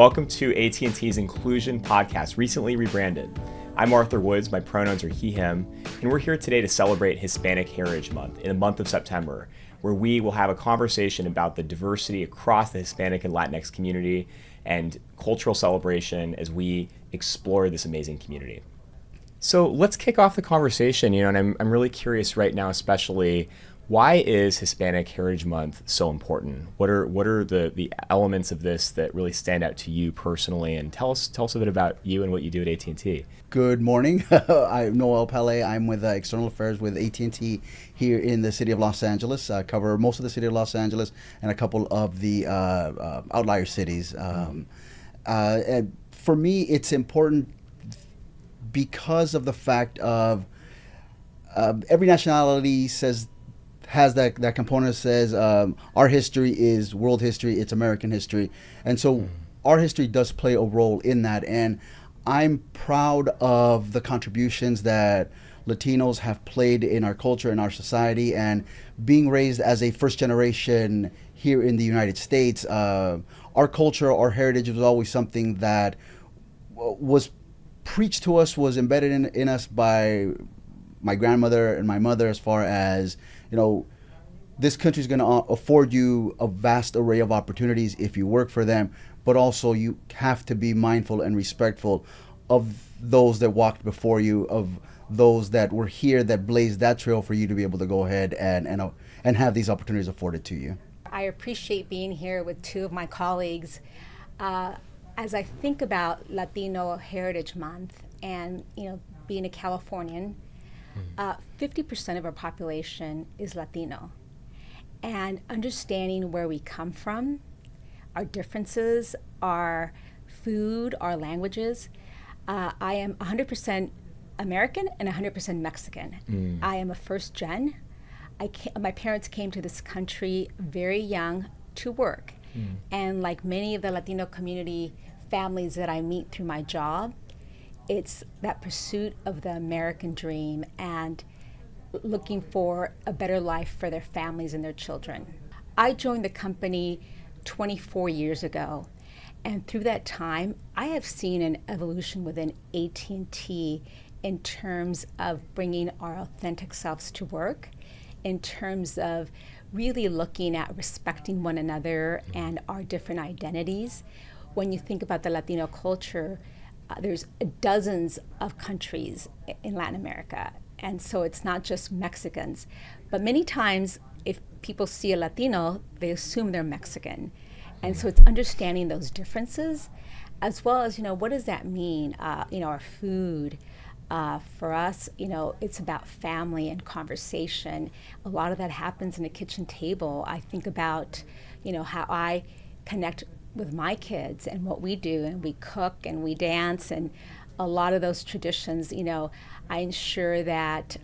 Welcome to AT&T's Inclusion Podcast, recently rebranded. I'm Arthur Woods, my pronouns are he, him, and we're here today to celebrate Hispanic Heritage Month in the month of September, where we will have a conversation about the diversity across the Hispanic and Latinx community and cultural celebration as we explore this amazing community. So let's kick off the conversation, and I'm really curious right now, especially, why is Hispanic Heritage Month so important? What are the elements of this that really stand out to you personally? And tell us a bit about you and what you do at AT&T. Good morning. I'm Noel Pele. I'm with External Affairs with AT&T here in the city of Los Angeles. I cover most of the city of Los Angeles and a couple of the outlier cities. And for me, it's important because of the fact of every nationality has that component that says our history is world history, it's American history. And so our history does play a role in that. And I'm proud of the contributions that Latinos have played in our culture, in our society, and being raised as a first generation here in the United States, our culture, our heritage was always something that was preached to us, was embedded in us by my grandmother and my mother, as far as, this country is going to afford you a vast array of opportunities if you work for them, but also you have to be mindful and respectful of those that walked before you, of those that were here that blazed that trail for you to be able to go ahead and have these opportunities afforded to you. I appreciate being here with two of my colleagues. As I think about Latino Heritage Month and being a Californian, 50% of our population is Latino. And understanding where we come from, our differences, our food, our languages. I am 100% American and 100% Mexican. I am a first gen. My parents came to this country very young to work. And like many of the Latino community families that I meet through my job, it's that pursuit of the American dream and looking for a better life for their families and their children. I joined the company 24 years ago, and through that time, I have seen an evolution within AT&T in terms of bringing our authentic selves to work, in terms of really looking at respecting one another and our different identities. When you think about the Latino culture, there's dozens of countries in Latin America. And so it's not just Mexicans. But many times, if people see a Latino, they assume they're Mexican. And so it's understanding those differences, as well as, what does that mean? Our food. For us, it's about family and conversation. A lot of that happens in a kitchen table. I think about, how I connect with my kids and what we do, and we cook and we dance, and a lot of those traditions, I ensure that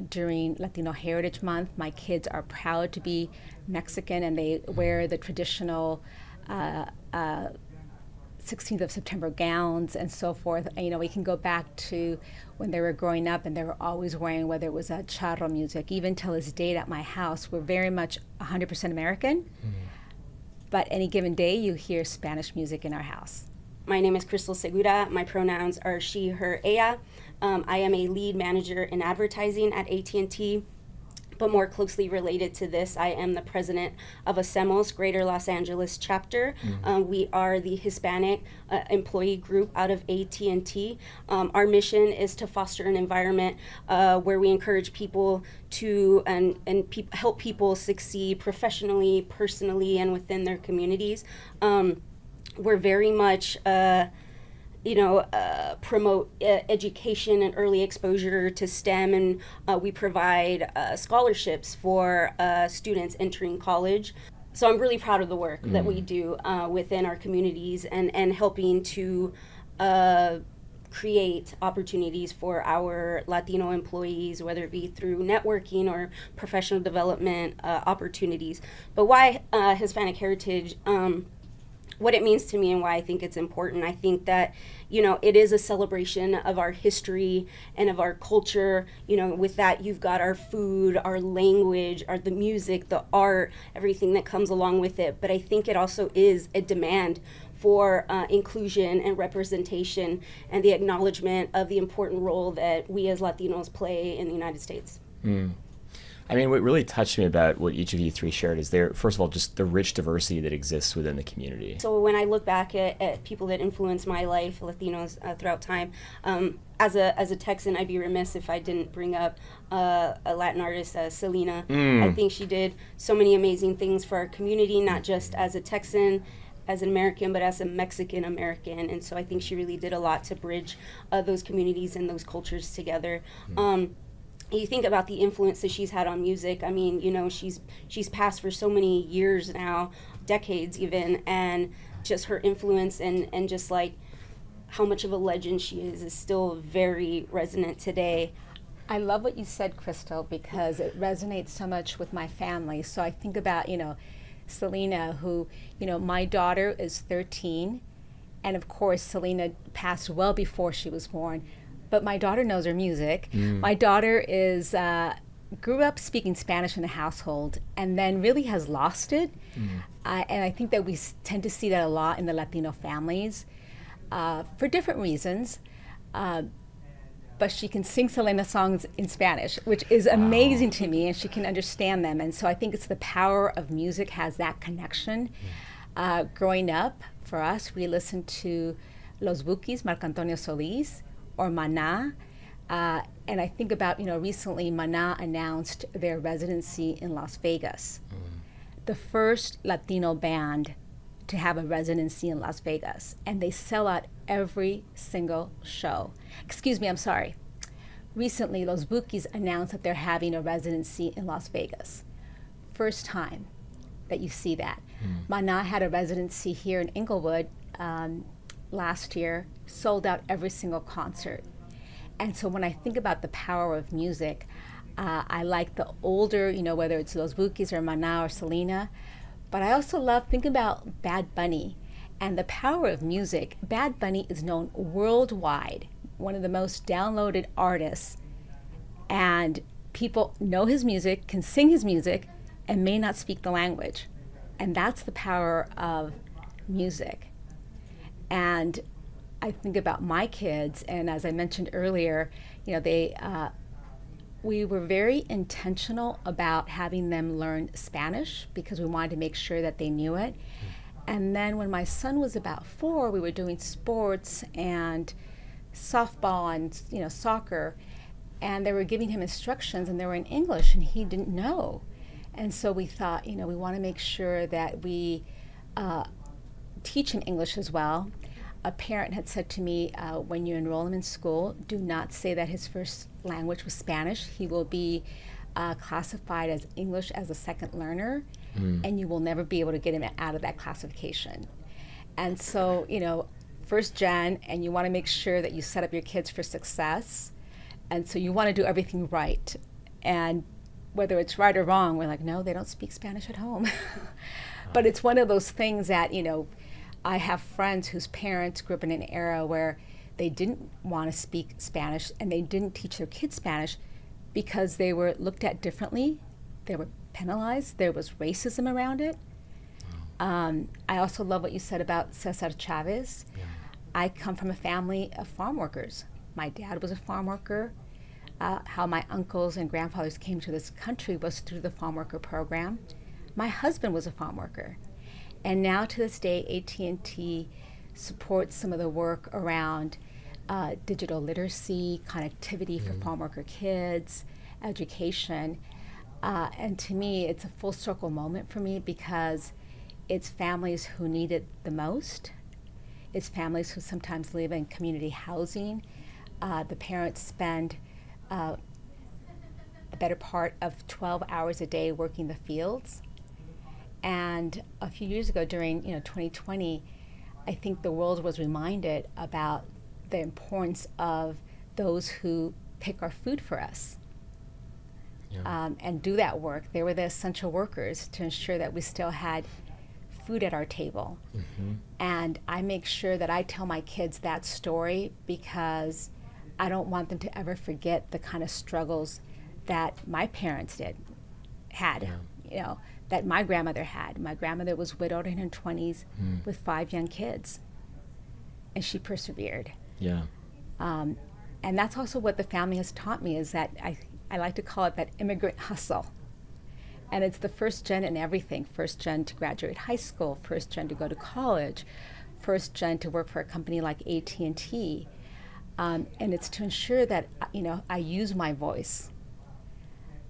during Latino Heritage Month, my kids are proud to be Mexican and they wear the traditional 16th of September gowns and so forth. We can go back to when they were growing up and they were always wearing, whether it was a charro music, even till this date at my house, we're very much 100% American. But any given day, you hear Spanish music in our house. My name is Crystal Segura. My pronouns are she, her, ella. I am a lead manager in advertising at AT&T, but more closely related to this, I am the president of Hacemos Greater Los Angeles chapter. We are the Hispanic employee group out of AT&T. Our mission is to foster an environment where we encourage people to help people succeed professionally, personally, and within their communities. We're very much promote education and early exposure to STEM, and we provide scholarships for students entering college. So I'm really proud of the work that we do within our communities and helping to create opportunities for our Latino employees, whether it be through networking or professional development opportunities. But why Hispanic Heritage? What it means to me and why I think it's important. I think that, it is a celebration of our history and of our culture. With that, you've got our food, our language, the music, the art, everything that comes along with it. But I think it also is a demand for inclusion and representation and the acknowledgement of the important role that we as Latinos play in the United States. I mean, what really touched me about what each of you three shared is first of all, just the rich diversity that exists within the community. So when I look back at people that influenced my life, Latinos throughout time, as a Texan, I'd be remiss if I didn't bring up a Latin artist, Selena. I think she did so many amazing things for our community, not just as a Texan, as an American, but as a Mexican American. And so I think she really did a lot to bridge those communities and those cultures together. You think about the influence that she's had on music. I mean, you know, she's passed for so many years now, decades even, and just her influence and just like how much of a legend she is still very resonant today. I love what you said, Crystal, because it resonates so much with my family. So I think about, you know, Selena, who, you know, my daughter is 13, and of course Selena passed well before she was born. But my daughter knows her music. My daughter grew up speaking Spanish in the household and then really has lost it. And I think that we tend to see that a lot in the Latino families for different reasons. But she can sing Selena songs in Spanish, which is amazing to me, and she can understand them. And so I think it's the power of music has that connection. Growing up, for us, we listened to Los Bukis, Marco Antonio Solis, or Maná, and I think about, you know, recently Maná announced their residency in Las Vegas, the first Latino band to have a residency in Las Vegas, and they sell out every single show. Excuse me, I'm sorry. Recently, Los Bukis announced that they're having a residency in Las Vegas. First time that you see that. Maná had a residency here in Inglewood last year, sold out every single concert. And so when I think about the power of music, I like the older, you know, whether it's Los Bukis or Maná or Selena, but I also love thinking about Bad Bunny and the power of music. Bad Bunny is known worldwide, one of the most downloaded artists, and people know his music, can sing his music, and may not speak the language. And that's the power of music. And I think about my kids, and as I mentioned earlier, you know, we were very intentional about having them learn Spanish because we wanted to make sure that they knew it. And then when my son was about 4, we were doing sports and softball and, you know, soccer, and they were giving him instructions and they were in English and he didn't know. And so we thought, you know, we want to make sure that we teach him English as well. A parent had said to me, when you enroll him in school, do not say that his first language was Spanish. He will be classified as English as a second learner, and you will never be able to get him out of that classification. And so, you know, first gen, and you want to make sure that you set up your kids for success. And so you want to do everything right. And whether it's right or wrong, we're like, no, they don't speak Spanish at home. But it's one of those things that, you know, I have friends whose parents grew up in an era where they didn't want to speak Spanish and they didn't teach their kids Spanish because they were looked at differently. They were penalized. There was racism around it. I also love what you said about Cesar Chavez. I come from a family of farm workers. My dad was a farm worker. How my uncles and grandfathers came to this country was through the farm worker program. My husband was a farm worker. And now to this day, AT&T supports some of the work around digital literacy, connectivity for farm worker kids, education. And to me, it's a full circle moment for me because it's families who need it the most. It's families who sometimes live in community housing. The parents spend the better part of 12 hours a day working the fields. And a few years ago during 2020, I think the world was reminded about the importance of those who pick our food for us and do that work. They were the essential workers to ensure that we still had food at our table. And I make sure that I tell my kids that story because I don't want them to ever forget the kind of struggles that my parents had. that my grandmother had. My grandmother was widowed in her 20s with 5 young kids, and she persevered. Yeah. And that's also what the family has taught me, is that I like to call it that immigrant hustle. And it's the first gen in everything. First gen to graduate high school, first gen to go to college, first gen to work for a company like AT&T. And it's to ensure that, I use my voice.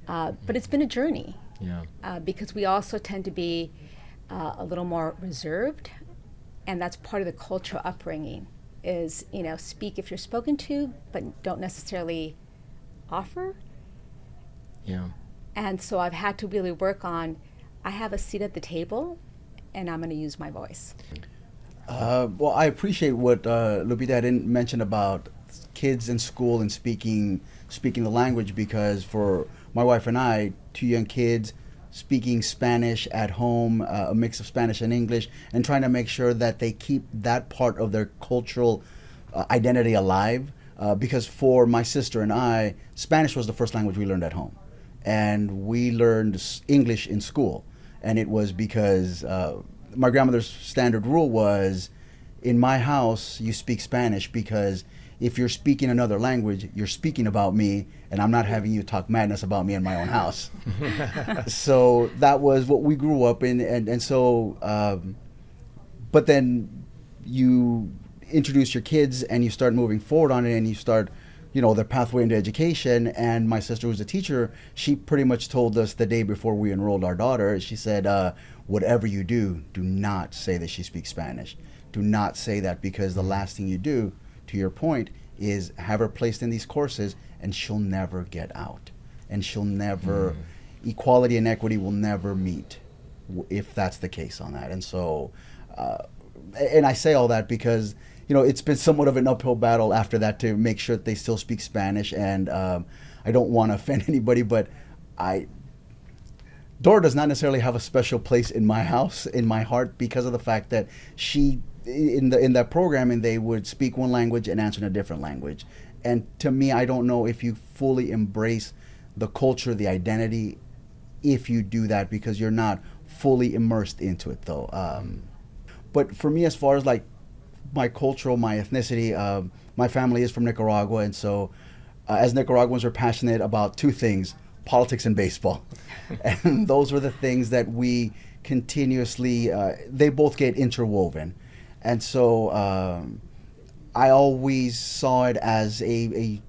But it's been a journey. Yeah. Because we also tend to be a little more reserved. And that's part of the cultural upbringing, is, speak if you're spoken to, but don't necessarily offer. Yeah. And so I've had to really work on, I have a seat at the table, and I'm going to use my voice. Well, I appreciate what Lupita didn't mention about kids in school and speaking the language, because for my wife and I, 2 young kids, speaking Spanish at home, a mix of Spanish and English, and trying to make sure that they keep that part of their cultural identity alive. Because for my sister and I, Spanish was the first language we learned at home. And we learned English in school. And it was because my grandmother's standard rule was, in my house, you speak Spanish, because if you're speaking another language, you're speaking about me, and I'm not having you talk madness about me in my own house. So that was what we grew up in. And so, but then you introduce your kids and you start moving forward on it, and you start, their pathway into education. And my sister, who's a teacher, she pretty much told us the day before we enrolled our daughter, she said, whatever you do not say that she speaks Spanish. Do not say that, because the last thing you do, to your point, is have her placed in these courses, and she'll never get out. And she'll never, equality and equity will never meet, if that's the case on that. And so, and I say all that because, it's been somewhat of an uphill battle after that to make sure that they still speak Spanish. And I don't want to offend anybody, but Dora does not necessarily have a special place in my house, in my heart, because of the fact that she, in that programming, they would speak one language and answer in a different language. And to me, I don't know if you fully embrace the culture, the identity, if you do that, because you're not fully immersed into it, though. But for me, as far as like my cultural, my ethnicity, my family is from Nicaragua, and so as Nicaraguans, we're passionate about 2 things: politics and baseball. And those were the things that we continuously, they both get interwoven. And so I always saw it as a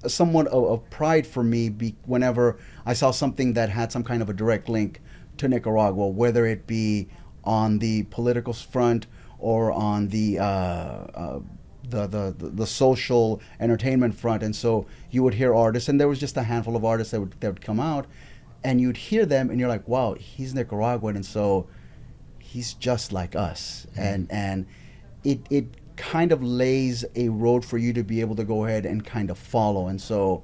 somewhat of pride for me whenever I saw something that had some kind of a direct link to Nicaragua, whether it be on the political front or on the social entertainment front. And so you would hear artists, and there was just a handful of artists that would come out, and you'd hear them, and you're like, wow, he's Nicaraguan, and so he's just like us. And it kind of lays a road for you to be able to go ahead and kind of follow. And so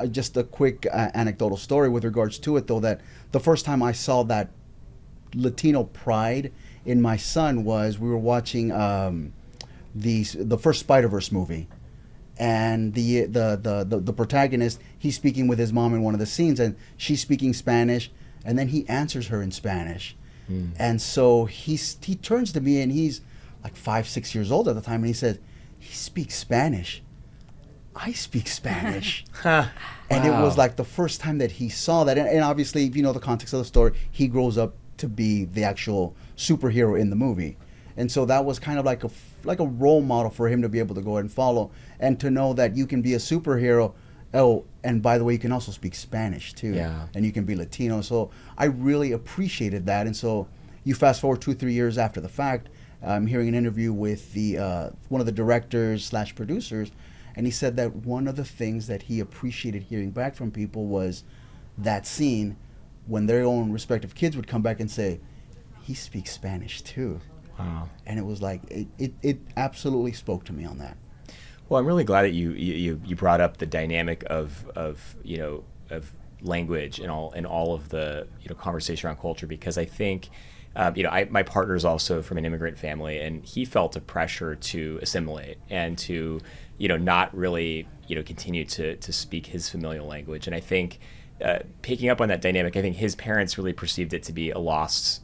just a quick anecdotal story with regards to it, though, that the first time I saw that Latino pride in my son was, we were watching the first Spider-Verse movie, and the protagonist, he's speaking with his mom in one of the scenes, and she's speaking Spanish, and then he answers her in Spanish. And so he turns to me, and he's like 5-6 years old at the time, and he says, he speaks Spanish. I speak Spanish. And it was like the first time that he saw that. And obviously, if you know the context of the story, he grows up to be the actual superhero in the movie. And so that was kind of like a role model for him to be able to go ahead and follow, and to know that you can be a superhero. Oh, and by the way, you can also speak Spanish too. Yeah. And you can be Latino. So I really appreciated that. And so you fast forward 2-3 years after the fact, I'm hearing an interview with the one of the directors / producers, and he said that one of the things that he appreciated hearing back from people was that scene when their own respective kids would come back and say, he speaks Spanish too. Wow. And it was like, it absolutely spoke to me on that. Well, I'm really glad that you brought up the dynamic of language and all of the conversation around culture, because I think my partner is also from an immigrant family, and he felt a pressure to assimilate and to not really continue to speak his familial language. And I think picking up on that dynamic, I think his parents really perceived it to be a lost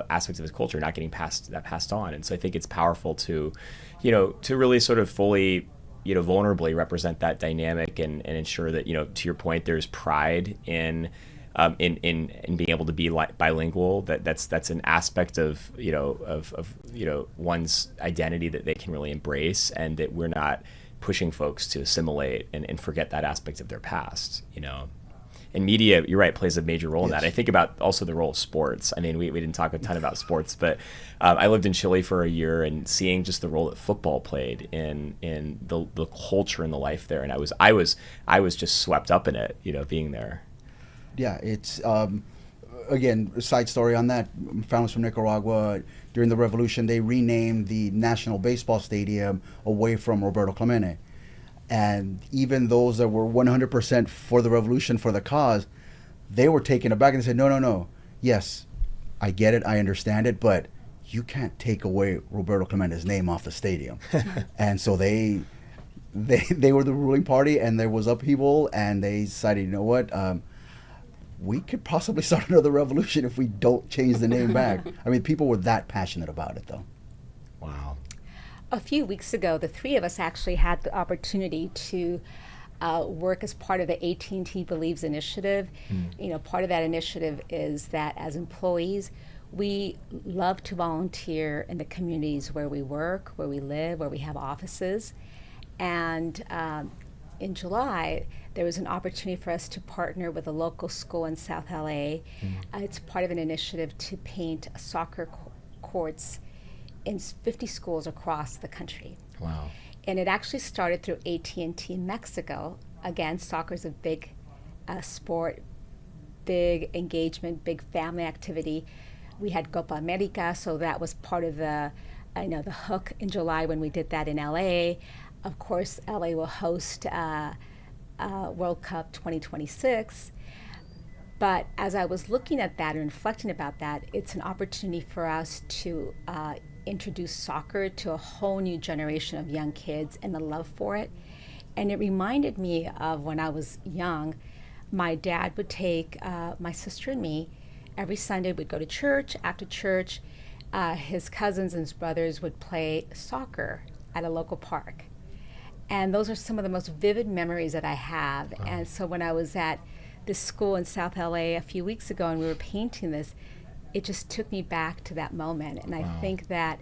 aspect of his culture, not getting passed on. And so I think it's powerful to, to really sort of fully, vulnerably represent that dynamic and ensure that, to your point, there's pride in being able to be bilingual. That's an aspect of one's identity that they can really embrace, and that we're not pushing folks to assimilate and forget that aspect of their past. And media, you're right, plays a major role in that. I think about also the role of sports. I mean, we didn't talk a ton about sports, but I lived in Chile for a year, and seeing just the role that football played in the culture and the life there, and I was just swept up in it, being there. Yeah, it's again, a side story on that. Families from Nicaragua, during the revolution, they renamed the National Baseball Stadium away from Roberto Clemente. And even those that were 100% for the revolution, for the cause, they were taken aback and said, no. Yes, I get it, I understand it, but you can't take away Roberto Clemente's name off the stadium. And so they were the ruling party, and there was upheaval, and they decided, you know what, we could possibly start another revolution if we don't change the name back. I mean, people were that passionate about it, though. Wow. A few weeks ago, the three of us actually had the opportunity to work as part of the AT&T Believes initiative. Part of that initiative is that as employees, we love to volunteer in the communities where we work, where we live, where we have offices. And in July, there was an opportunity for us to partner with a local school in South LA. It's part of an initiative to paint soccer courts in 50 schools across the country. Wow. And it actually started through AT&T Mexico. Again, soccer is a big sport, big engagement, big family activity. We had Copa America, so that was part of the hook in July when we did that in LA. Of course, LA will host World Cup 2026. But as I was looking at that and reflecting about that, it's an opportunity for us to introduce soccer to a whole new generation of young kids and the love for it. And it reminded me of when I was young. My dad would take my sister and me. Every Sunday we'd go to church. After church, his cousins and his brothers would play soccer at a local park. And those are some of the most vivid memories that I have. Wow. And so when I was at this school in South LA a few weeks ago and we were painting this, it just took me back to that moment. And I think that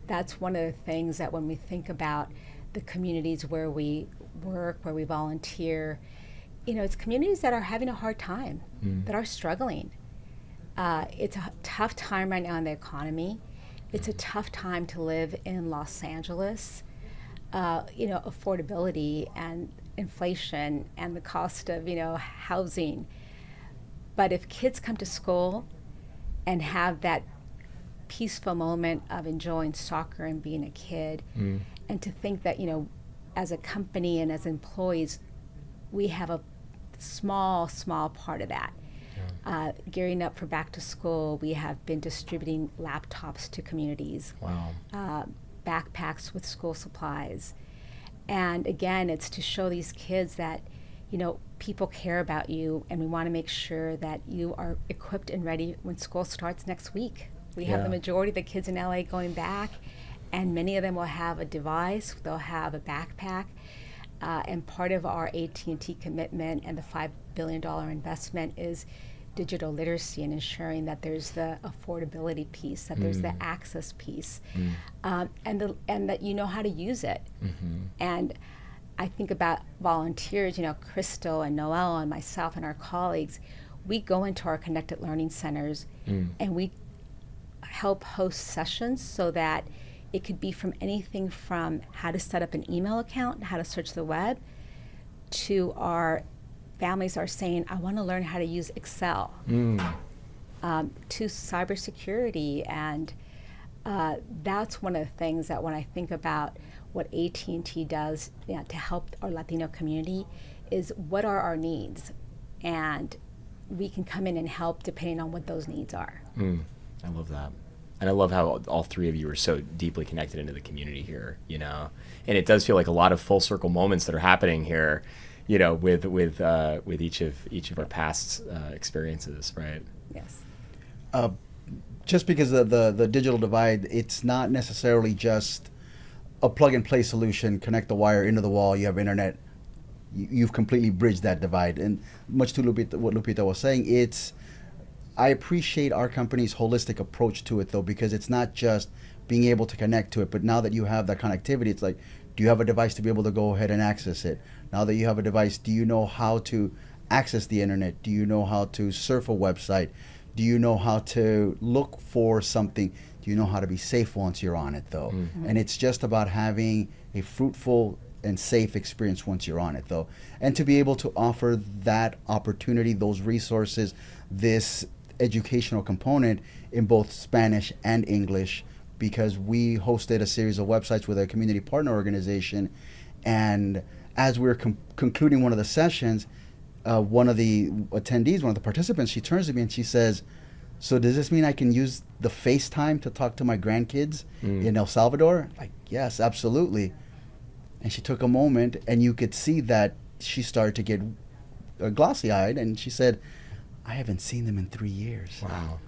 that's one of the things that when we think about the communities where we work, where we volunteer, it's communities that are having a hard time, that are struggling. It's a tough time right now in the economy. It's a tough time to live in Los Angeles. Affordability and inflation and the cost of, housing. But if kids come to school and have that peaceful moment of enjoying soccer and being a kid, and to think that, as a company and as employees, we have a small part of that. Gearing up for back to school, we have been distributing laptops to communities. Wow. Backpacks with school supplies. And again, it's to show these kids that, people care about you, and we want to make sure that you are equipped and ready when school starts next week. We have the majority of the kids in LA going back, and many of them will have a device, they'll have a backpack, and part of our AT&T commitment and the $5 billion investment is digital literacy and ensuring that there's the affordability piece, that there's the access piece, and that you know how to use it. And I think about volunteers, Crystal and Noel and myself and our colleagues, we go into our connected learning centers and we help host sessions so that it could be from anything from how to set up an email account, how to search the web, to our families are saying, I want to learn how to use Excel, to cybersecurity. And that's one of the things that when I think about what AT&T does to help our Latino community is what are our needs? And we can come in and help depending on what those needs are. I love that. And I love how all three of you are so deeply connected into the community here, And it does feel like a lot of full circle moments that are happening here. with each of our past experiences, right? Yes. Just because of the digital divide, it's not necessarily just a plug and play solution, connect the wire into the wall, you have internet. You've completely bridged that divide. And much to what Lupita was saying, I appreciate our company's holistic approach to it, though, because it's not just being able to connect to it, but now that you have that connectivity, it's like, do you have a device to be able to go ahead and access it? Now that you have a device, do you know how to access the internet? Do you know how to surf a website? Do you know how to look for something? Do you know how to be safe once you're on it, though? Mm-hmm. And it's just about having a fruitful and safe experience once you're on it, though. And to be able to offer that opportunity, those resources, this educational component in both Spanish and English, because we hosted a series of websites with a community partner organization. And as we were concluding one of the sessions, one of the attendees, one of the participants, she turns to me and she says, so does this mean I can use the FaceTime to talk to my grandkids in El Salvador? Like, yes, absolutely. And she took a moment, and you could see that she started to get glossy-eyed, and she said, I haven't seen them in 3 years. Wow.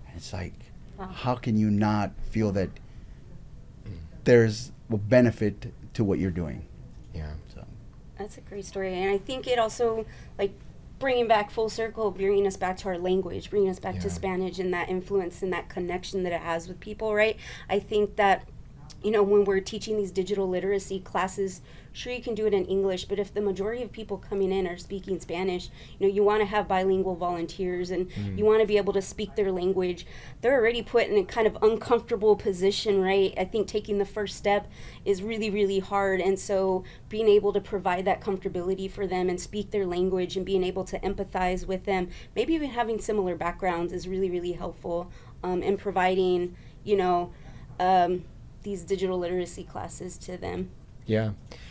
And it's like, how can you not feel that there's a benefit to what you're doing? Yeah. So that's a great story. And I think it also, like, bringing back full circle, bringing us back to our language, bringing us back to Spanish and that influence and that connection that it has with people, right? I think that, when we're teaching these digital literacy classes, sure, you can do it in English, but if the majority of people coming in are speaking Spanish, you want to have bilingual volunteers, and you want to be able to speak their language. They're already put in a kind of uncomfortable position, right? I think taking the first step is really, really hard, and so being able to provide that comfortability for them and speak their language and being able to empathize with them, maybe even having similar backgrounds, is really, really helpful in providing, these digital literacy classes to them. Yeah.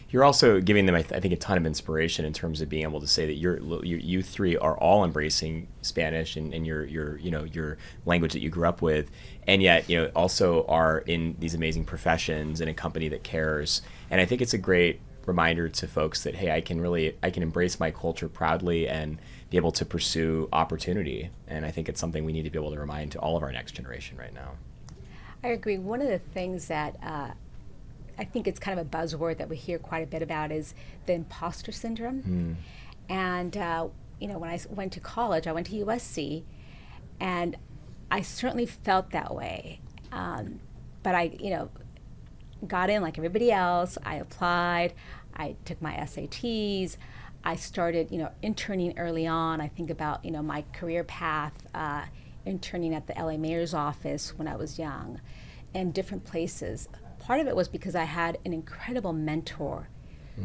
You're also giving them, I think, a ton of inspiration in terms of being able to say that you three are all embracing Spanish and your language that you grew up with, and yet also are in these amazing professions in a company that cares. And I think it's a great reminder to folks that, hey, I can embrace my culture proudly and be able to pursue opportunity. And I think it's something we need to be able to remind to all of our next generation right now. I agree. One of the things that I think it's kind of a buzzword that we hear quite a bit about is the imposter syndrome. And, when I went to college, I went to USC, and I certainly felt that way. But I, got in like everybody else. I applied. I took my SATs. I started, interning early on. I think about, my career path, interning at the LA Mayor's office when I was young, and different places. Part of it was because I had an incredible mentor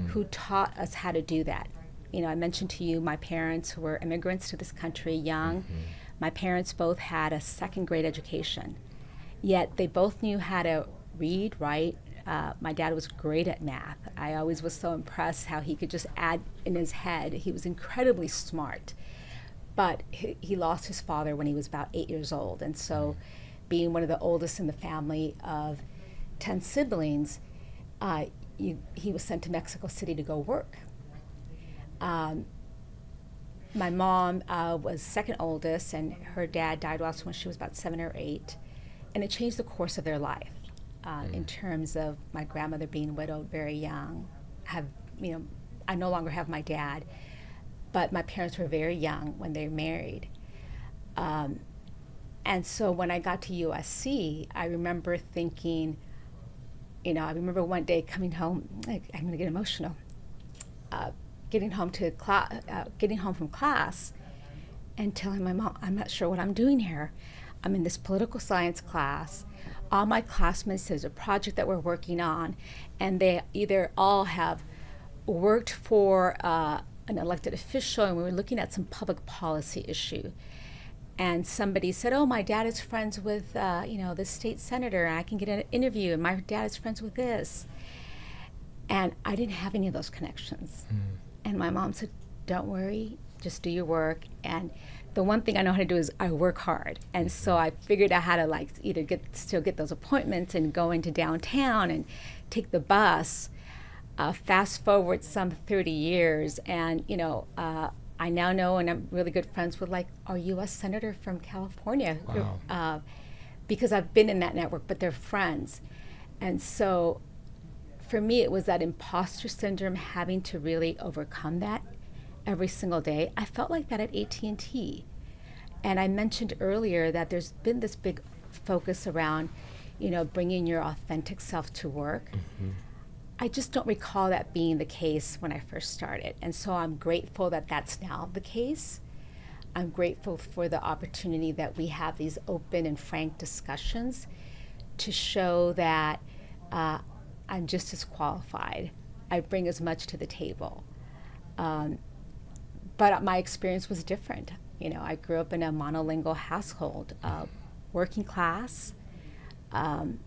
who taught us how to do that. I mentioned to you my parents who were immigrants to this country, young. My parents both had a second grade education, yet they both knew how to read, write. My dad was great at math. I always was so impressed how he could just add in his head. He was incredibly smart. But he lost his father when he was about 8 years old. And so being one of the oldest in the family of 10 siblings, he was sent to Mexico City to go work. My mom was second oldest, and her dad died also when she was about 7 or 8. And it changed the course of their life in terms of my grandmother being widowed very young. I no longer have my dad. But my parents were very young when they married. And so when I got to USC, I remember thinking, I remember one day coming home, I'm going to get emotional, getting home from class and telling my mom, I'm not sure what I'm doing here. I'm in this political science class. All my classmates, there's a project that we're working on, and they either all have worked for an elected official, and we were looking at some public policy issue. And somebody said, oh, my dad is friends with, the state senator, and I can get an interview, and my dad is friends with this. And I didn't have any of those connections. And my mom said, don't worry, just do your work. And the one thing I know how to do is I work hard. And so I figured out how to still get those appointments and go into downtown and take the bus. Fast forward some 30 years, and I now know, and I'm really good friends with like our U.S. Senator from California. Wow. Because I've been in that network, but they're friends. And so for me, it was that imposter syndrome, having to really overcome that every single day. I felt like that at AT&T. And I mentioned earlier that there's been this big focus around, bringing your authentic self to work. Mm-hmm. I just don't recall that being the case when I first started. And so I'm grateful that that's now the case. I'm grateful for the opportunity that we have these open and frank discussions to show that I'm just as qualified. I bring as much to the table. But my experience was different. I grew up in a monolingual household, working class. And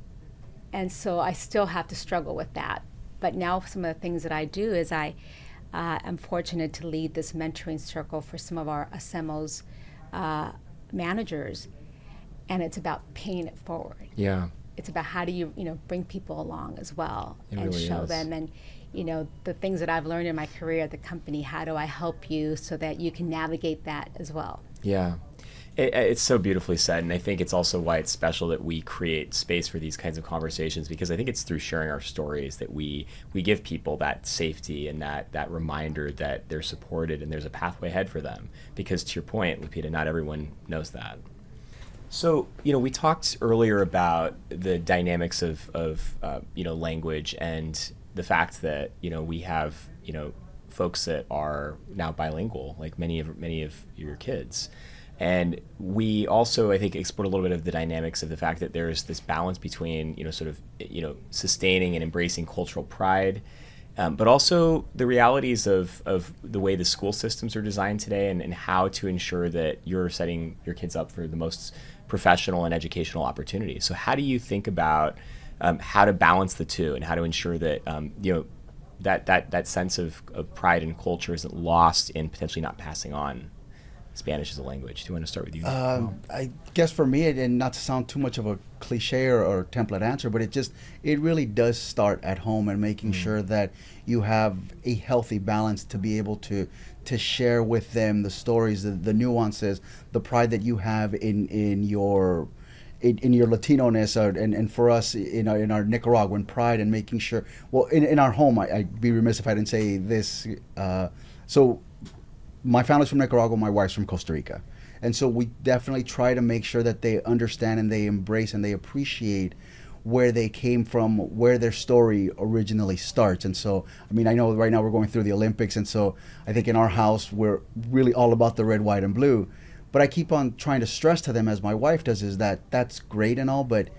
so I still have to struggle with that. But now some of the things that I do is I'm fortunate to lead this mentoring circle for some of our ASEMO's managers, and it's about paying it forward. Yeah. It's about how do you bring people along as well, It and really show is. them, and the things that I've learned in my career at the company. How do I help you so that you can navigate that as well? Yeah. It's so beautifully said, and I think it's also why it's special that we create space for these kinds of conversations, because I think it's through sharing our stories that we give people that safety and that reminder that they're supported and there's a pathway ahead for them. Because to your point, Lupita, not everyone knows that. So, we talked earlier about the dynamics of language and the fact that, we have, folks that are now bilingual, like many of your kids. And we also, I think, explored a little bit of the dynamics of the fact that there's this balance between, sustaining and embracing cultural pride, but also the realities of the way the school systems are designed today, and how to ensure that you're setting your kids up for the most professional and educational opportunities. So how do you think about how to balance the two, and how to ensure that, that sense of pride and culture isn't lost in potentially not passing on Spanish as a language? Do you want to start with you? I guess for me, and not to sound too much of a cliche or template answer, but it really does start at home, and making sure that you have a healthy balance to be able to share with them the stories, the nuances, the pride that you have in your Latino-ness, and for us in our Nicaraguan pride, and making sure, well, in our home, I'd be remiss if I didn't say this. So my family's from Nicaragua, my wife's from Costa Rica. And so we definitely try to make sure that they understand and they embrace and they appreciate where they came from, where their story originally starts. And so, I know right now we're going through the Olympics, and so I think in our house, we're really all about the red, white, and blue. But I keep on trying to stress to them, as my wife does, is that that's great and all, but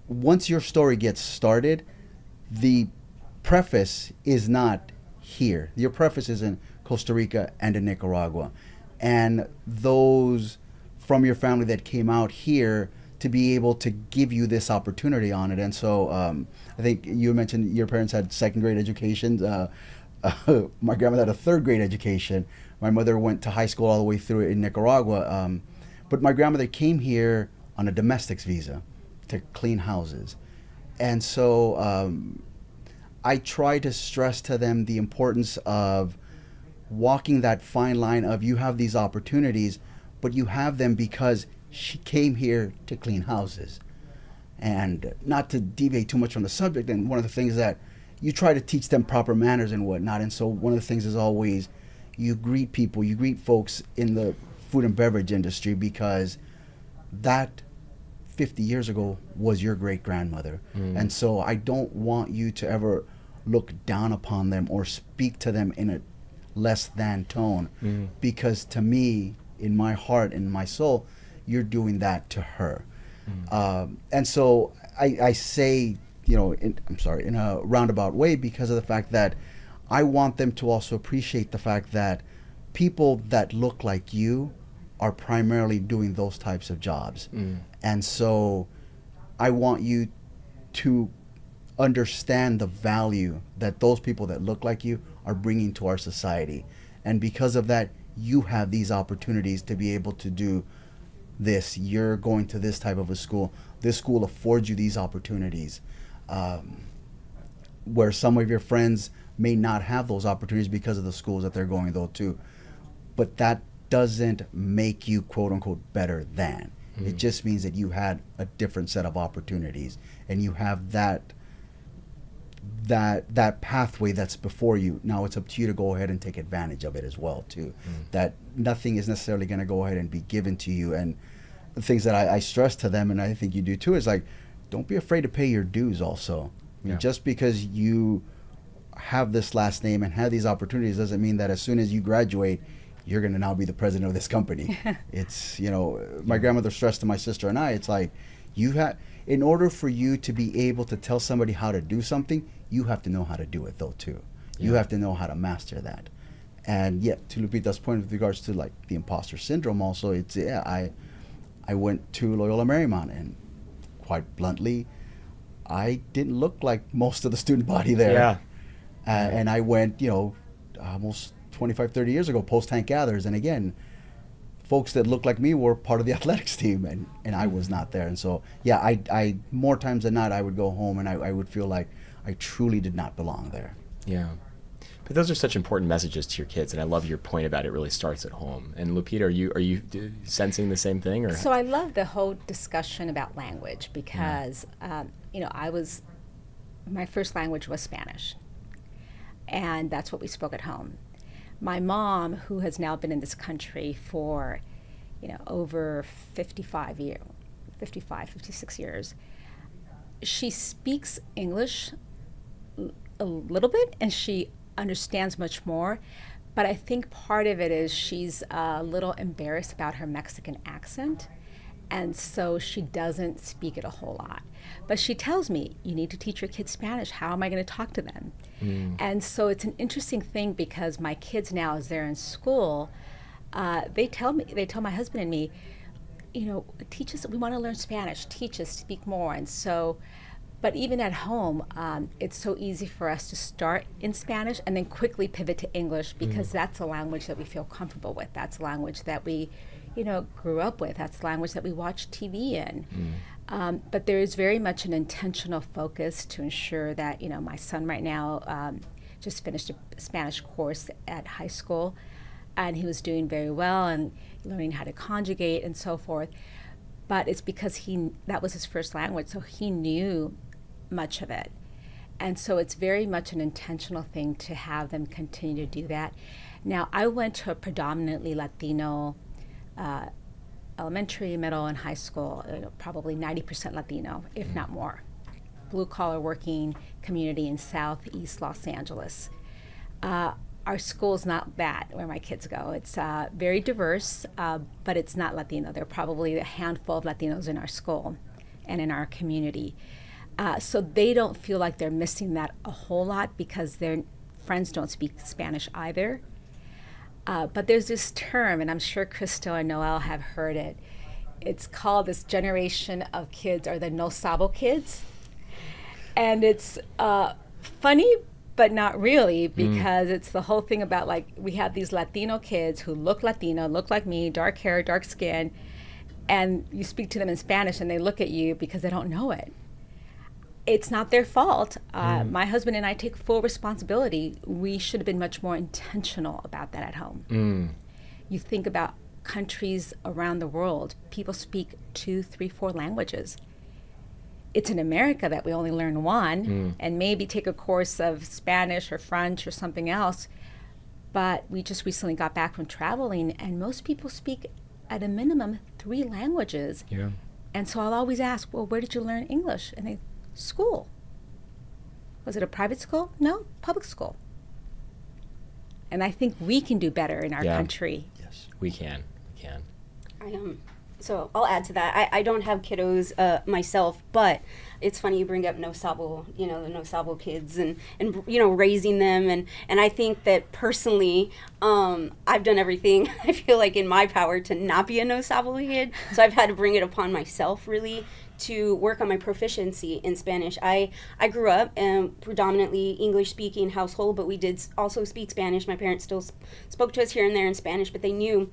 once your story gets started, the preface is not here. Your preface is in Costa Rica and in Nicaragua. And those from your family that came out here to be able to give you this opportunity on it. And so I think you mentioned your parents had second grade educations. My grandmother had a third grade education. My mother went to high school all the way through in Nicaragua. But my grandmother came here on a domestics visa to clean houses. And so I try to stress to them the importance of walking that fine line of, you have these opportunities, but you have them because she came here to clean houses. And not to deviate too much from the subject, and one of the things that you try to teach them proper manners and whatnot. And so one of the things is always, you greet people, you greet folks in the food and beverage industry, because that 50 years ago was your great grandmother. And so I don't want you to ever look down upon them or speak to them in a less than tone, because to me, in my heart and my soul, you're doing that to her. And so I say, in a roundabout way, because of the fact that I want them to also appreciate the fact that people that look like you are primarily doing those types of jobs. And so I want you to understand the value that those people that look like you are bringing to our society. And because of that, you have these opportunities to be able to do this. You're going to this type of a school. This school affords you these opportunities. where some of your friends may not have those opportunities because of the schools that they're going though too. But that doesn't make you quote unquote better than. It just means that you had a different set of opportunities, and you have that pathway that's before you. Now it's up to you to go ahead and take advantage of it as well too. That nothing is necessarily going to go ahead and be given to you. And the things that I stress to them, and I think you do too, is like, don't be afraid to pay your dues also. I mean, just because you have this last name and have these opportunities doesn't mean that as soon as you graduate, you're going to now be the president of this company. It's, my grandmother stressed to my sister and I, it's like, in order for you to be able to tell somebody how to do something, you have to know how to do it though too. You have to know how to master that. And yet, to Lupita's point with regards to like the imposter syndrome also, it's, I went to Loyola Marymount, and quite bluntly, I didn't look like most of the student body there. Yeah. And I went, almost 25, 30 years ago, post-Hank Gathers. And again, folks that looked like me were part of the athletics team, and I was not there. And so, I more times than not, I would go home and I would feel like I truly did not belong there. Yeah. But those are such important messages to your kids, and I love your point about it really starts at home. And Lupita, are you sensing the same thing? Or? So I love the whole discussion about language because, my first language was Spanish, and that's what we spoke at home. My mom, who has now been in this country for, over 56 years, she speaks English a little bit, and she understands much more. But I think part of it is she's a little embarrassed about her Mexican accent, and so she doesn't speak it a whole lot. But she tells me, you need to teach your kids Spanish. How am I going to talk to them? And so it's an interesting thing because my kids now, as they're in school, they tell my husband and me, teach us, we want to learn Spanish, teach us, speak more. And so, but even at home, it's so easy for us to start in Spanish and then quickly pivot to English because that's a language that we feel comfortable with. That's a language that we, grew up with. That's the language that we watch TV in. But there is very much an intentional focus to ensure that, my son right now just finished a Spanish course at high school, and he was doing very well and learning how to conjugate and so forth. But it's because that was his first language, so he knew much of it. And so it's very much an intentional thing to have them continue to do that. Now, I went to a predominantly Latino elementary, middle, and high school, probably 90% Latino, if not more. Blue-collar working community in southeast Los Angeles. Our school's not bad where my kids go. It's very diverse, but it's not Latino. There are probably a handful of Latinos in our school and in our community. So they don't feel like they're missing that a whole lot because their friends don't speak Spanish either. But there's this term, and I'm sure Crystal and Noel have heard it. It's called this generation of kids, or the no sabo kids. And it's funny, but not really, because it's the whole thing about, like, we have these Latino kids who look Latino, look like me, dark hair, dark skin, and you speak to them in Spanish and they look at you because they don't know it. It's not their fault. My husband and I take full responsibility. We should have been much more intentional about that at home. You think about countries around the world, people speak 2, 3, 4 languages. It's in America that we only learn one and maybe take a course of Spanish or French or something else. But we just recently got back from traveling, and most people speak at a minimum 3 languages. Yeah. And so I'll always ask, well, where did you learn English? And they, school. Was it a private school? No, public school. And I think we can do better in our country. Yes, we can. So I'll add to that. I don't have kiddos myself, but it's funny you bring up no sabo, the no sabo kids and raising them. And I think that personally, I've done everything I feel like in my power to not be a no sabo kid. So I've had to bring it upon myself really to work on my proficiency in Spanish. I grew up in predominantly English-speaking household, but we did also speak Spanish. My parents still spoke to us here and there in Spanish, but they knew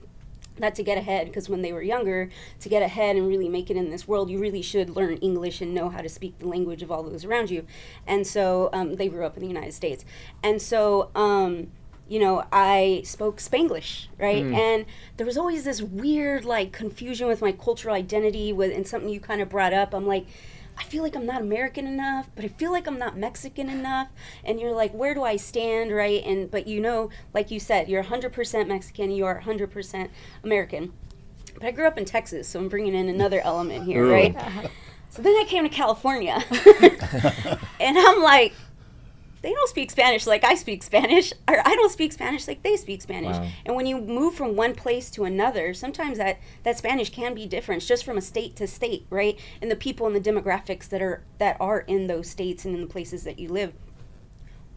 that to get ahead, because when they were younger, to get ahead and really make it in this world, you really should learn English and know how to speak the language of all those around you. And so they grew up in the United States. And so, you know, I spoke Spanglish, right? And there was always this weird, like, confusion with my cultural identity, and something you kind of brought up. I'm like, I feel like I'm not American enough, but I feel like I'm not Mexican enough. And you're like, where do I stand, right? But you know, like you said, you're 100% Mexican, you are 100% American. But I grew up in Texas, so I'm bringing in another element here, right? So then I came to California, and I'm like, they don't speak Spanish like I speak Spanish, or I don't speak Spanish like they speak Spanish. Wow. And when you move from one place to another, sometimes that Spanish can be different, just from a state to state, right? And the people and the demographics that are in those states and in the places that you live.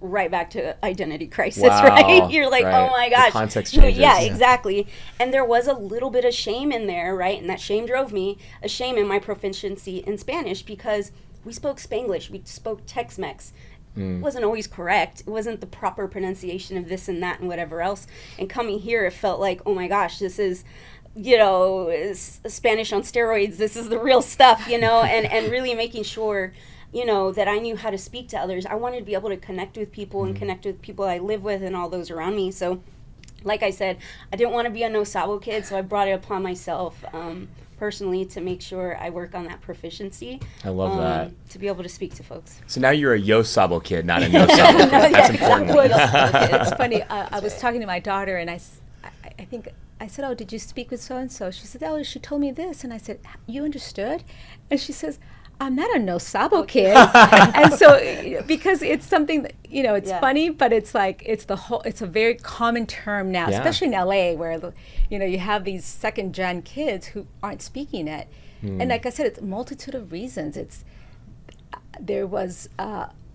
Right back to identity crisis, right? You're like, oh my gosh. The context changes. Yeah, exactly. And there was a little bit of shame in there, right? And that shame drove me, a shame in my proficiency in Spanish, because we spoke Spanglish, we spoke Tex-Mex. It wasn't always correct. It wasn't the proper pronunciation of this and that and whatever else. And coming here, it felt like, oh my gosh, this is, you know, Spanish on steroids. This is the real stuff, you know, and really making sure, you know, that I knew how to speak to others. I wanted to be able to connect with people and connect with people I live with and all those around me. So, like I said, I didn't want to be a no sabo kid, so I brought it upon myself personally to make sure I work on that proficiency. I love that. To be able to speak to folks. So now you're a yo sabo kid, not a no sabo kid. That's important. It's funny. I was talking to my daughter, and I think I said, "Oh, did you speak with so and so?" She said, "Oh, she told me this," and I said, "You understood?" And she says, I'm not a no sabo kid. And so, because it's something that, you know, it's funny, but it's like, it's a very common term now, especially in LA, where, you know, you have these second gen kids who aren't speaking it. And like I said, it's a multitude of reasons. There was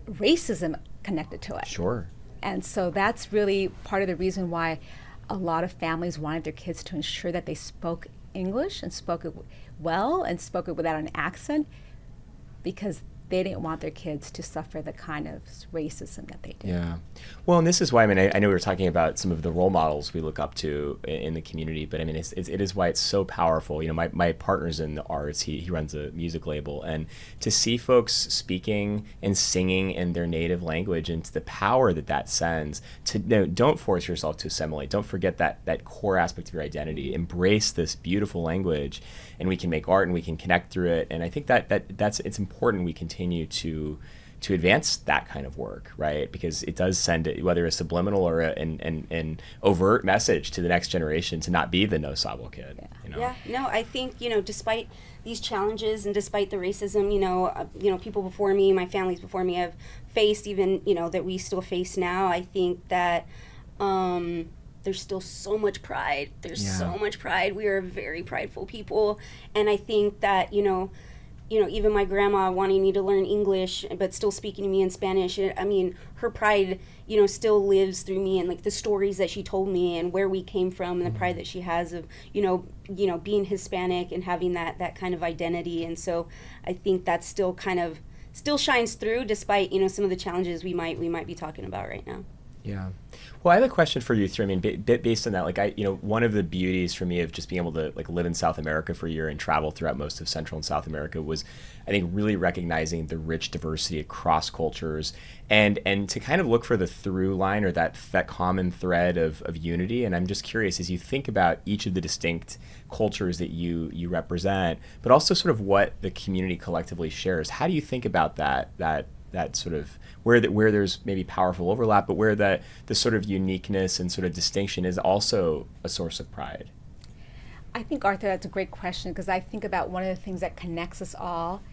racism connected to it. Sure. And so that's really part of the reason why a lot of families wanted their kids to ensure that they spoke English and spoke it well and spoke it without an accent, because they didn't want their kids to suffer the kind of racism that they did. Yeah. Well, and this is why, I mean, I know we were talking about some of the role models we look up to in the community, but I mean, it is why it's so powerful. You know, my partner's in the arts, he runs a music label, and to see folks speaking and singing in their native language and to the power that sends, don't force yourself to assimilate. Don't forget that core aspect of your identity. Embrace this beautiful language, and we can make art and we can connect through it. And I think it's important we continue to advance that kind of work, right? Because it does send it, whether a subliminal or an overt message to the next generation to not be the no sabo kid. Yeah. You know? Yeah, no, I think, you know, despite these challenges and despite the racism, you know, people before me, my families before me have faced, even, you know, that we still face now, I think that there's still so much pride. There's so much pride. We are a very prideful people. And I think that, you know, even my grandma wanting me to learn English, but still speaking to me in Spanish, I mean, her pride, you know, still lives through me, and like the stories that she told me and where we came from and the pride that she has of, you know, being Hispanic and having that kind of identity. And so I think that still shines through despite, you know, some of the challenges we might be talking about right now. Yeah. Well, I have a question for you three. I mean, based on that, like one of the beauties for me of just being able to like live in South America for a year and travel throughout most of Central and South America was, I think, really recognizing the rich diversity across cultures and to kind of look for the through line or that common thread of unity. And I'm just curious, as you think about each of the distinct cultures that you represent, but also sort of what the community collectively shares, how do you think about that sort of where there's maybe powerful overlap, but where the sort of uniqueness and sort of distinction is also a source of pride? I think, Arthur, that's a great question, because I think about one of the things that connects us all,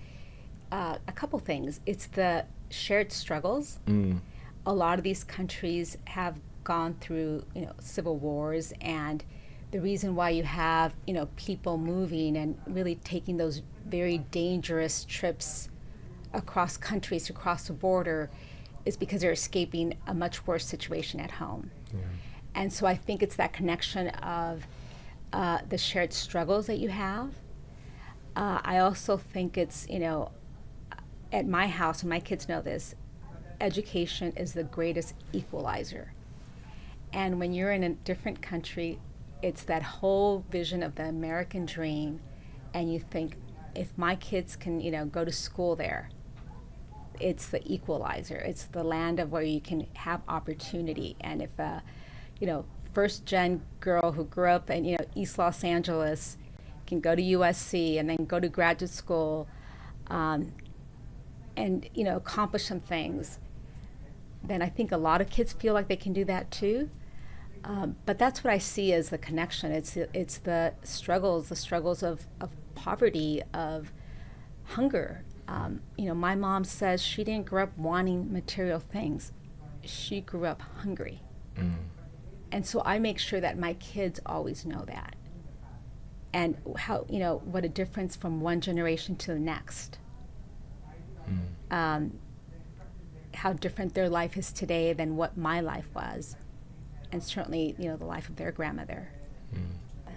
a couple things. It's the shared struggles. A lot of these countries have gone through, you know, civil wars, and the reason why you have, you know, people moving and really taking those very dangerous trips across countries to cross the border is because they're escaping a much worse situation at home. Yeah. And so I think it's that connection of the shared struggles that you have. I also think it's, you know, at my house, and my kids know this, education is the greatest equalizer. And when you're in a different country, it's that whole vision of the American dream, and you think, if my kids can, go to school there, it's the equalizer. It's the land of where you can have opportunity. And if a, first gen girl who grew up in, East Los Angeles can go to USC and then go to graduate school, and, accomplish some things, then I think a lot of kids feel like they can do that too. But that's what I see as the connection. It's the struggles of poverty, of hunger. My mom says she didn't grow up wanting material things. She grew up hungry. Mm. And so I make sure that my kids always know that. And how, what a difference from one generation to the next. Mm. How different their life is today than what my life was. And certainly, the life of their grandmother. Mm.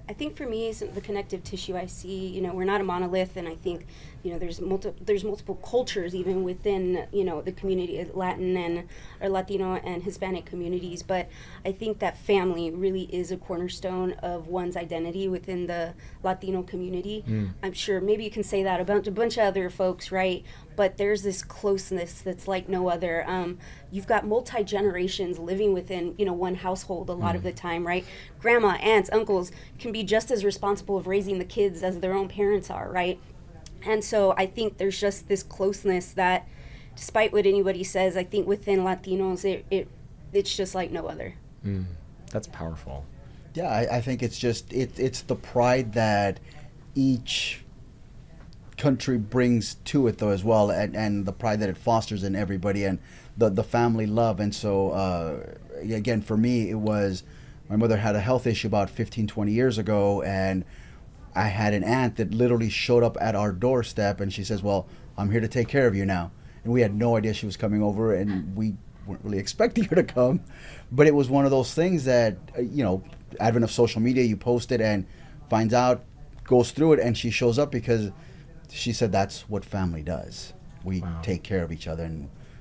I think for me, the connective tissue I see, we're not a monolith, and I think, there's multiple cultures even within, the community, Latin or Latino and Hispanic communities. But I think that family really is a cornerstone of one's identity within the Latino community. Mm. I'm sure maybe you can say that about a bunch of other folks, right? But there's this closeness that's like no other. You've got multi-generations living within, one household a lot of the time, right? Grandma, aunts, uncles can be just as responsible of raising the kids as their own parents are, right? And so I think there's just this closeness that, despite what anybody says, I think within Latinos, it's just like no other. Mm. That's powerful. Yeah, I think it's just, it's the pride that each country brings to it though as well, and the pride that it fosters in everybody, and the family love. And so again, for me, it was, my mother had a health issue about 15-20 years ago, and I had an aunt that literally showed up at our doorstep, and she says, well, I'm here to take care of you now. And we had no idea she was coming over, and we weren't really expecting her to come. But it was one of those things that, advent of social media, you post it and finds out, goes through it, and she shows up because she said that's what family does. We take care of each other,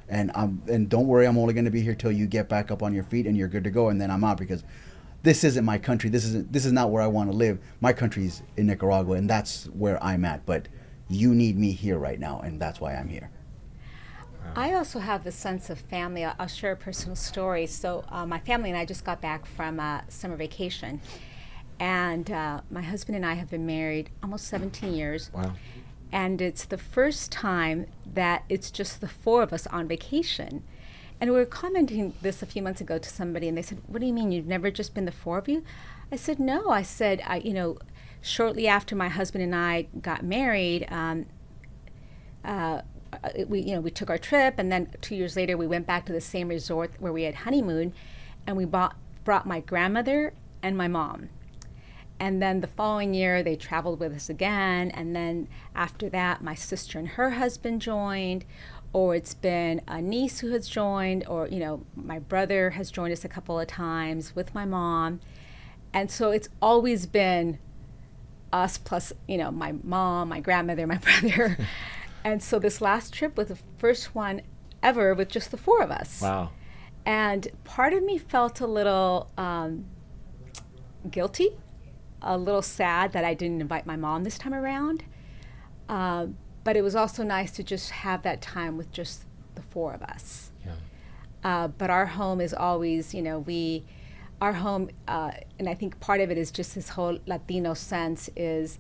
and don't worry, I'm only going to be here till you get back up on your feet and you're good to go, and then I'm out, because this isn't my country. This is not where I want to live. My country's in Nicaragua, and that's where I'm at. But you need me here right now, and that's why I'm here. I also have the sense of family. I'll share a personal story. So my family and I just got back from summer vacation, and my husband and I have been married almost 17 years. Wow. And it's the first time that it's just the four of us on vacation. And we were commenting this a few months ago to somebody, and they said, what do you mean, you've never just been the four of you? I said, no. I said, shortly after my husband and I got married, we took our trip, and then 2 years later we went back to the same resort where we had honeymoon, and we brought my grandmother and my mom. And then the following year they traveled with us again, and then after that my sister and her husband joined, or it's been a niece who has joined, or my brother has joined us a couple of times with my mom. And so it's always been us plus my mom, my grandmother, my brother. And so this last trip was the first one ever with just the four of us. Wow. And part of me felt a little guilty, a little sad that I didn't invite my mom this time around. But it was also nice to just have that time with just the four of us. Yeah. But our home is always, our home, and I think part of it is just this whole Latino sense is,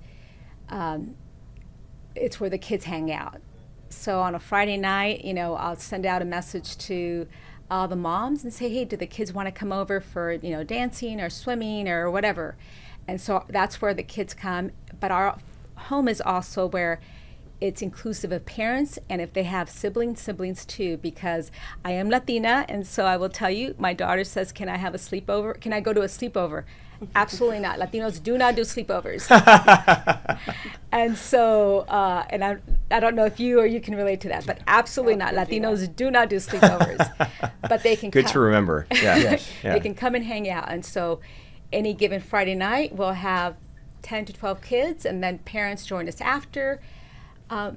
it's where the kids hang out. So on a Friday night, I'll send out a message to all the moms and say, hey, do the kids want to come over for, dancing or swimming or whatever? And so that's where the kids come. But our home is also where it's inclusive of parents, and if they have siblings too, because I am Latina, and so I will tell you, my daughter says, can I have a sleepover? Can I go to a sleepover? Absolutely not. Latinos do not do sleepovers. And so, and I don't know if you or you can relate to that, but absolutely not. Latinos do not do sleepovers. But they can Good come. to remember. Yeah. Yes. Yeah. They can come and hang out. And so any given Friday night, we'll have 10 to 12 kids, and then parents join us after. And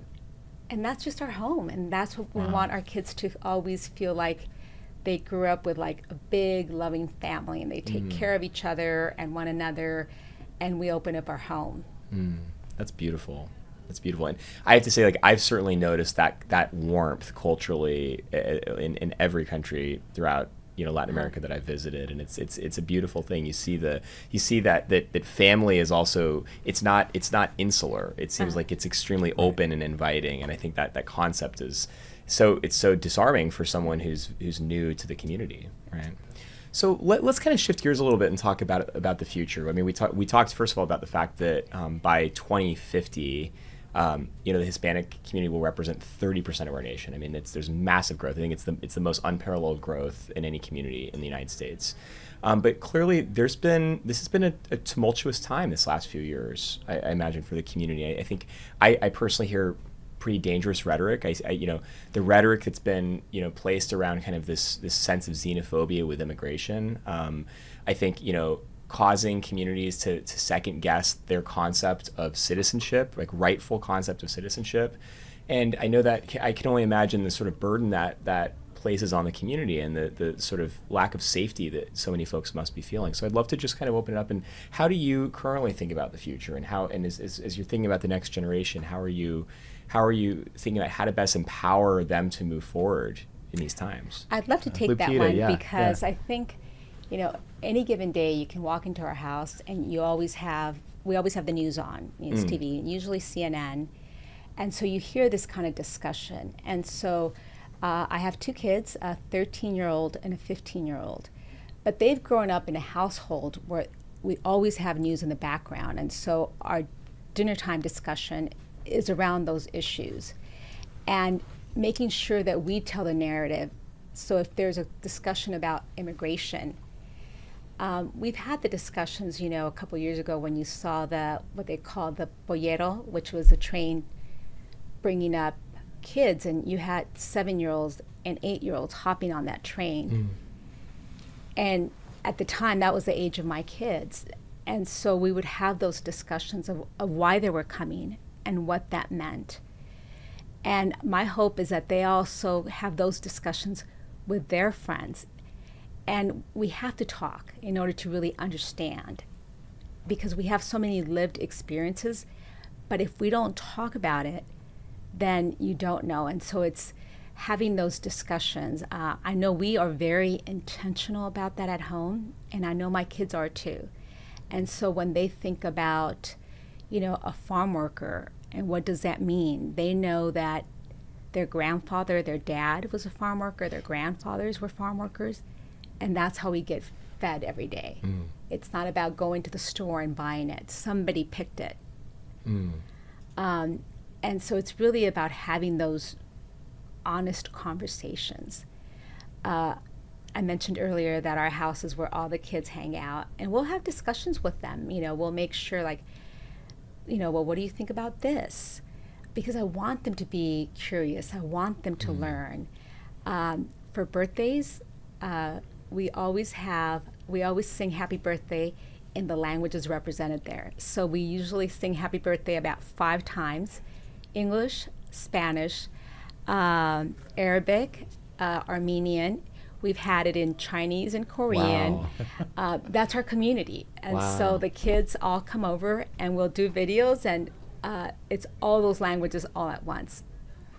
that's just our home, and that's what we want our kids to always feel like they grew up with like a big loving family, and they take care of each other and one another, and we open up our home. That's beautiful. That's beautiful. And I have to say, like, I've certainly noticed that warmth culturally in every country throughout, Latin America that I've visited, and it's a beautiful thing. You see that family is also, it's not insular. It seems like it's extremely open and inviting, and I think that concept is it's so disarming for someone who's new to the community, right? So let's kind of shift gears a little bit and talk about the future. I mean, we talked first of all about the fact that by 2050, the Hispanic community will represent 30% of our nation. I mean, there's massive growth. I think it's the most unparalleled growth in any community in the United States. But clearly, this has been a tumultuous time this last few years. I imagine for the community. I think I personally hear pretty dangerous rhetoric. The rhetoric that's been placed around kind of this sense of xenophobia with immigration. I think causing communities to second guess their concept of citizenship, like rightful concept of citizenship. And I know that I can only imagine the sort of burden that places on the community and the sort of lack of safety that so many folks must be feeling. So I'd love to just kind of open it up. And how do you currently think about the future, and as you're thinking about the next generation, how are you thinking about how to best empower them to move forward in these times? I'd love to take that one because I think, any given day you can walk into our house and we always have the news on, it's TV, usually CNN. And so you hear this kind of discussion. And so I have two kids, a 13-year-old and a 15-year-old. But they've grown up in a household where we always have news in the background. And so our dinner time discussion is around those issues. And making sure that we tell the narrative. So if there's a discussion about immigration, we've had the discussions, a couple years ago when you saw what they call the pollero, which was a train bringing up kids, and you had 7-year-olds and 8-year-olds hopping on that train. And at the time, that was the age of my kids. And so we would have those discussions of why they were coming and what that meant. And my hope is that they also have those discussions with their friends. And we have to talk in order to really understand, because we have so many lived experiences. But if we don't talk about it, then you don't know. And so it's having those discussions. I know we are very intentional about that at home, and I know my kids are too. And so when they think about, a farm worker, and what does that mean? They know that their grandfather, their dad was a farm worker, their grandfathers were farm workers, and that's how we get fed every day. It's not about going to the store and buying it. Somebody picked it. And so it's really about having those honest conversations. I mentioned earlier that our house is where all the kids hang out, and we'll have discussions with them. We'll make sure well, what do you think about this? Because I want them to be curious. I want them to learn. For birthdays, we always sing happy birthday in the languages represented there. So we usually sing happy birthday about 5 times: English, Spanish, Arabic, Armenian. We've had it in Chinese and Korean. Wow. That's our community. And so the kids all come over and we'll do videos, and it's all those languages all at once.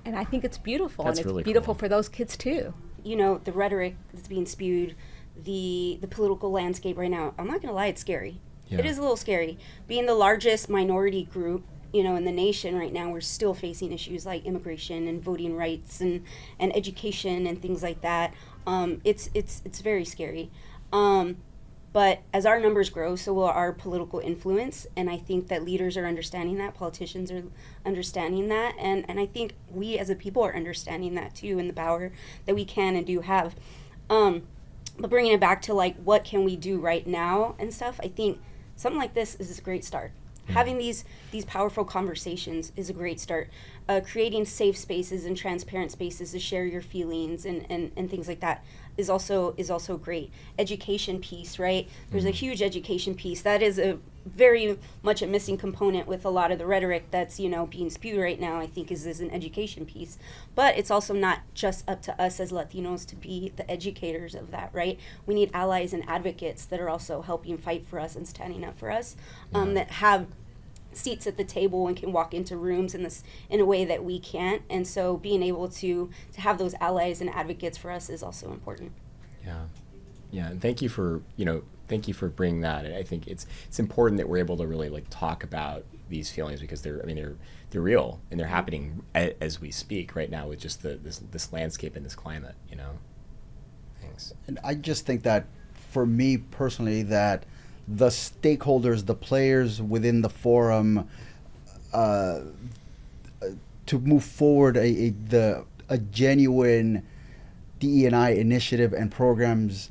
And I think it's beautiful. That's and it's really beautiful cool. for those kids too. The rhetoric that's being spewed, the political landscape right now, I'm not going to lie, it's scary. Yeah. It is a little scary. Being the largest minority group, in the nation right now, we're still facing issues like immigration and voting rights and education and things like that. It's very scary. But as our numbers grow, so will our political influence. And I think that leaders are understanding that, politicians are understanding that. And I think we as a people are understanding that too, and the power that we can and do have. But bringing it back to what can we do right now and stuff, I think something like this is a great start. Having these powerful conversations is a great start. Creating safe spaces and transparent spaces to share your feelings and things like that is also great. Education piece, right? There's a huge education piece. That is very much a missing component with a lot of the rhetoric that's, being spewed right now, I think is an education piece. But it's also not just up to us as Latinos to be the educators of that, right? We need allies and advocates that are also helping fight for us and standing up for us, that have seats at the table and can walk into rooms in a way that we can't. And so being able to have those allies and advocates for us is also important. Yeah, and thank you for bringing that. I think it's important that we're able to really like talk about these feelings, because they're real and they're happening as we speak right now with just this landscape and this climate. Thanks. And I just think that for me personally, that the stakeholders, the players within the forum, to move forward a genuine DE&I initiative and programs,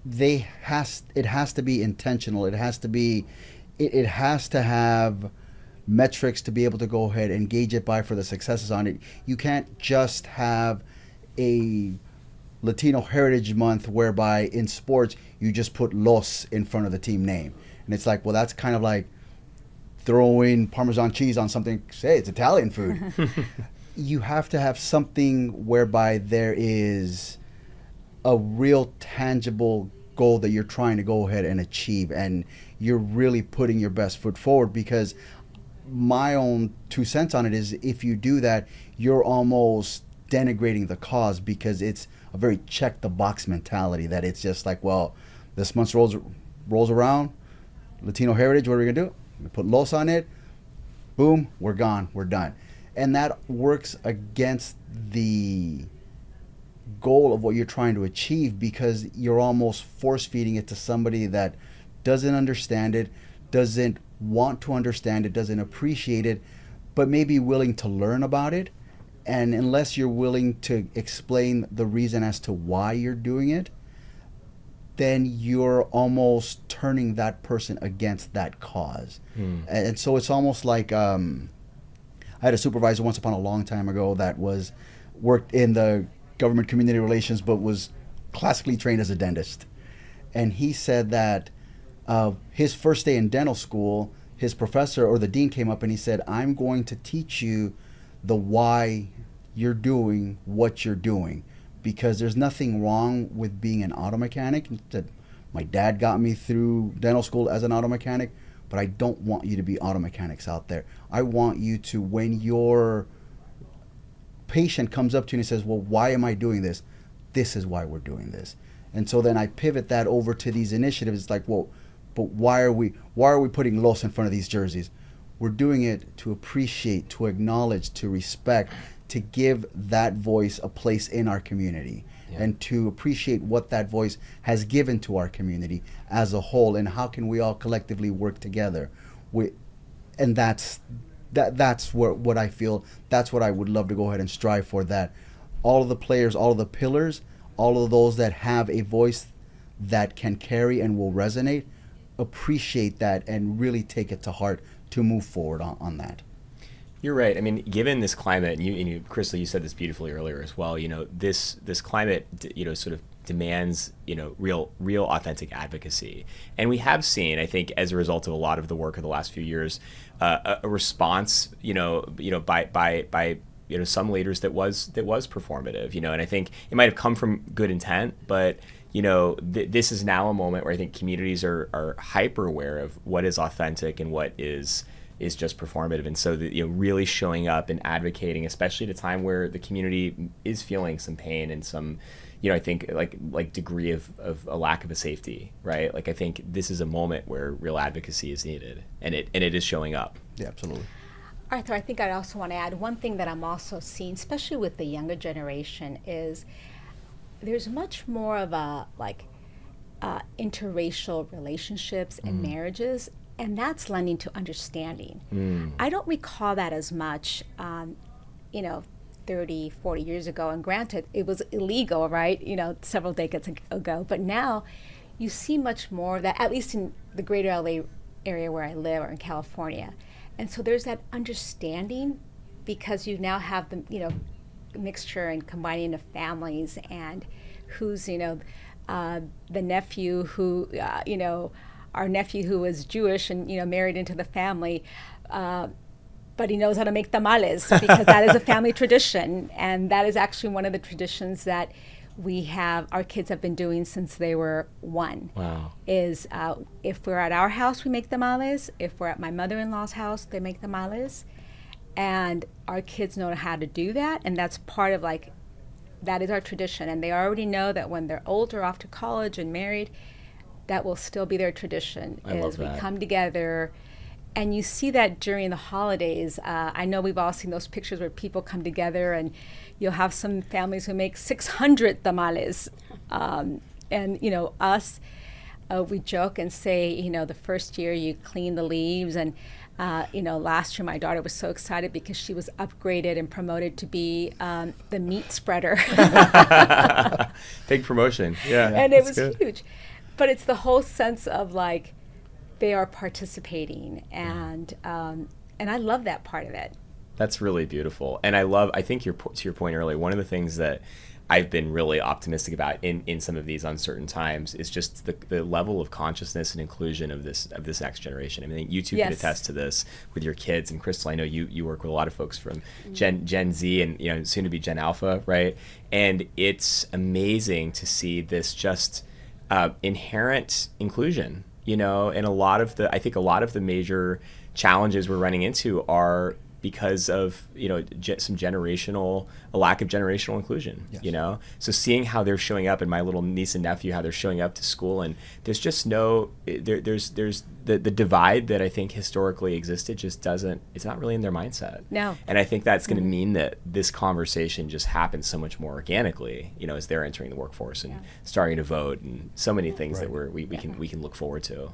it has to be intentional. It has to have metrics to be able to go ahead and gauge it by for the successes on it. You can't just have a Latino Heritage Month whereby in sports you just put Los in front of the team name. And it's like, well, that's kind of like throwing Parmesan cheese on something, say it's Italian food. You have to have something whereby there is a real tangible goal that you're trying to go ahead and achieve, and you're really putting your best foot forward. Because my own 2 cents on it is, if you do that, you're almost denigrating the cause, because it's a very check the box mentality that it's just like, well, this month rolls around, Latino heritage, what are we gonna do? We put Los on it, boom, we're gone, we're done. And that works against the goal of what you're trying to achieve, because you're almost force feeding it to somebody that doesn't understand it, doesn't want to understand it, doesn't appreciate it, but may be willing to learn about it. And unless you're willing to explain the reason as to why you're doing it, then you're almost turning that person against that cause. And so it's almost like, I had a supervisor once upon a long time ago that worked in the government community relations, but was classically trained as a dentist. And he said that his first day in dental school, his professor or the dean came up and he said, I'm going to teach you the why you're doing what you're doing, because there's nothing wrong with being an auto mechanic. He said, my dad got me through dental school as an auto mechanic, but I don't want you to be auto mechanics out there. I want you to, when your patient comes up to you and says, well, why am I doing this? This is why we're doing this. And so then I pivot that over to these initiatives. It's like, well, but why are we putting Los in front of these jerseys? We're doing it to appreciate, to acknowledge, to respect, to give that voice a place in our community, and to appreciate what that voice has given to our community as a whole, and how can we all collectively work together. And that's what I feel, that's what I would love to go ahead and strive for, that all of the players, all of the pillars, all of those that have a voice that can carry and will resonate, appreciate that and really take it to heart to move forward on that. You're right. I mean, given this climate, and you, Crystal, you said this beautifully earlier as well. This climate, sort of demands, real authentic advocacy, and we have seen, I think, as a result of a lot of the work of the last few years, a response, by some leaders that was performative, and I think it might have come from good intent, but this is now a moment where I think communities are hyper aware of what is authentic and what is just performative, and so really showing up and advocating, especially at a time where the community is feeling some pain and some, I think like degree of a lack of a safety, right? Like I think this is a moment where real advocacy is needed, and it is showing up. Yeah, absolutely. Arthur, I think I also want to add one thing that I'm also seeing, especially with the younger generation, is there's much more of a interracial relationships and marriages, and that's lending to understanding. I don't recall that as much, 30, 40 years ago, and granted, it was illegal, right, several decades ago, but now you see much more of that, at least in the greater LA area where I live, or in California. And so there's that understanding, because you now have the, mixture and combining of families, and who's, the nephew who, our nephew who is Jewish and married into the family, but he knows how to make tamales because that is a family tradition, and that is actually one of the traditions that our kids have been doing since they were 1. Wow. Is if we're at our house, we make tamales. If we're at my mother-in-law's house, they make tamales. And our kids know how to do that, and that's part of that is our tradition. And they already know that when they're older, off to college and married, that will still be their tradition. I love that. We come together, and you see that during the holidays. I know we've all seen those pictures where people come together, and you'll have some families who make 600 tamales. And us, we joke and say, the first year you clean the leaves, and last year my daughter was so excited because she was upgraded and promoted to be the meat spreader. Big promotion. Yeah. And it was good. huge. But it's the whole sense of they are participating, and I love that part of it. That's really beautiful. And I think to your point earlier, one of the things that I've been really optimistic about in some of these uncertain times is just the level of consciousness and inclusion of this next generation. I mean, you two can attest to this with your kids. And Crystal, I know you work with a lot of folks from Gen Z and soon to be Gen Alpha, right? And it's amazing to see this just inherent inclusion, and I think a lot of the major challenges we're running into are because of a lack of generational inclusion. Yes. So seeing how they're showing up, and my little niece and nephew, how they're showing up to school, and there's just there's the divide that I think historically existed it's not really in their mindset. No. And I think that's going to mean that this conversation just happens so much more organically, as they're entering the workforce and starting to vote, and so many things that we can look forward to.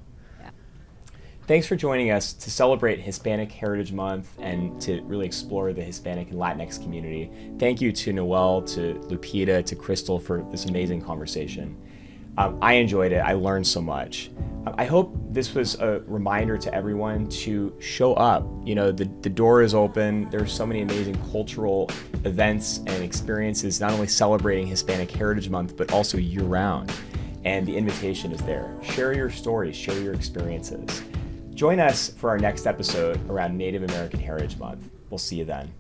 Thanks for joining us to celebrate Hispanic Heritage Month and to really explore the Hispanic and Latinx community. Thank you to Noelle, to Lupita, to Crystal for this amazing conversation. I enjoyed it. I learned so much. I hope this was a reminder to everyone to show up. The door is open. There's so many amazing cultural events and experiences, not only celebrating Hispanic Heritage Month, but also year-round. And the invitation is there. Share your stories, share your experiences. Join us for our next episode around Native American Heritage Month. We'll see you then.